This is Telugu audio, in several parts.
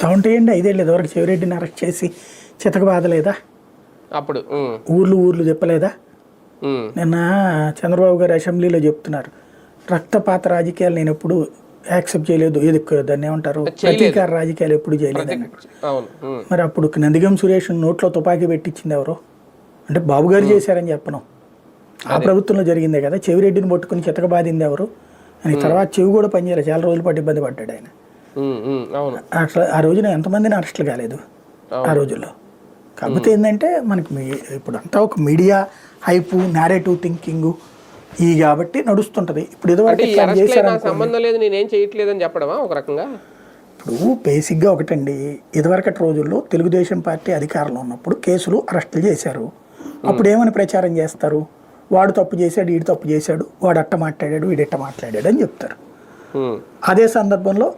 కౌంట్ చేయండి. 5 ఏళ్ళు ఇదివరకు చెవిరెడ్డిని అరెస్ట్ చేసి చితక బాధలేదా? అప్పుడు ఊర్లు చెప్పలేదా? నిన్న చంద్రబాబు గారు అసెంబ్లీలో చెప్తున్నారు, రక్తపాత రాజకీయాలు నేను ఎప్పుడు యాక్సెప్ట్ చేయలేదు, ఏది దాన్ని ఏమంటారు, ప్రతీకార రాజకీయాలు ఎప్పుడు చేయలేదు అన్నట్టు. మరి అప్పుడు నందిగం సురేష్ నోట్లో తుపాకీ పెట్టించింది ఎవరు అంటే బాబు గారు చేశారని చెప్పను. ఆ ప్రభుత్వంలో జరిగిందే కదా. చెవిరెడ్డిని పట్టుకుని చితక బాధింది ఎవరు అని. తర్వాత చెవి కూడా పనిచేయలేదు, చాలా రోజుల పాటు ఇబ్బంది పడ్డాడు ఆయన. అట్లా ఆ రోజున ఎంతమందిని అరెస్టులు కాలేదు ఆ రోజుల్లో. కాకపోతే ఏంటంటే మనకి ఇప్పుడు అంతా ఒక మీడియా హైపు, నేరేటివ్ థింకింగ్ ఈ కాబట్టి నడుస్తుంటది. ఇప్పుడు ఇదివరకు సంబంధం లేదు, నేనేం చేయట్లేదని చెప్పడమా ఒక రకంగా? ఇప్పుడు బేసిక్గా ఒకటండి, ఇదివరకటి రోజుల్లో తెలుగుదేశం పార్టీ అధికారంలో ఉన్నప్పుడు కేసులు అరెస్టులు చేశారు. అప్పుడు ఏమని ప్రచారం చేస్తారు, వాడు తప్పు చేశాడు, వీడు తప్పు చేశాడు, వాడు అట్ట మాట్లాడాడు, వీడెట్ట మాట్లాడాడు అని చెప్తారు. అదే సందర్భంలో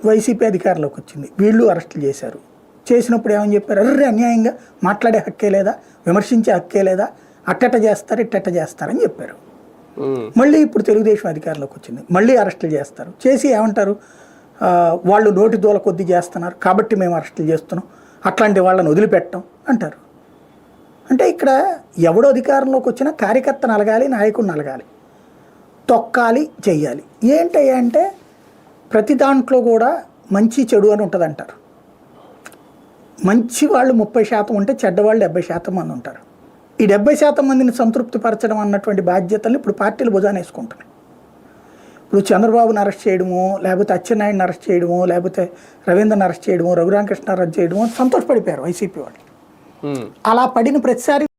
వైసీపీ అధికారంలోకి వచ్చింది, వీళ్ళు అరెస్టులు చేశారు. చేసినప్పుడు ఏమని చెప్పారు, అర్రే అన్యాయంగా మాట్లాడే హక్కే లేదా, విమర్శించే హక్కే లేదా, అట్టట చేస్తారు ఇట్టట చేస్తారని చెప్పారు. మళ్ళీ ఇప్పుడు తెలుగుదేశం అధికారంలోకి వచ్చింది, మళ్ళీ అరెస్టులు చేస్తారు. చేసి ఏమంటారు, వాళ్ళు నోటి దూల కొద్దీ చేస్తున్నారు కాబట్టి మేము అరెస్టులు చేస్తున్నాం, అట్లాంటి వాళ్ళని వదిలిపెట్టం అంటారు. అంటే ఇక్కడ ఎవడో అధికారంలోకి వచ్చినా కార్యకర్త నలగాలి, నాయకుడు నలగాలి, తొక్కాలి, చెయ్యాలి. ఏంటయ్యా అంటే ప్రతి దాంట్లో కూడా మంచి చెడు అని ఉంటుంది అంటారు. మంచి వాళ్ళు 30% ఉంటే చెడ్డవాళ్ళు 70% మంది ఉంటారు. ఈ 70% మందిని సంతృప్తిపరచడం అన్నటువంటి బాధ్యతలు ఇప్పుడు పార్టీలు భుజాన వేసుకుంటున్నాయి. ఇప్పుడు చంద్రబాబుని అరెస్ట్ చేయడమో, లేకపోతే అచ్చెన్నాయుడిని అరెస్ట్ చేయడమో, లేకపోతే రవీంద్రని అరెస్ట్ చేయడమో, రఘురామకృష్ణ అరెస్ట్ చేయడమో సంతోషపడిపోయారు వైసీపీ వాళ్ళు. అలా పడిన ప్రతిసారి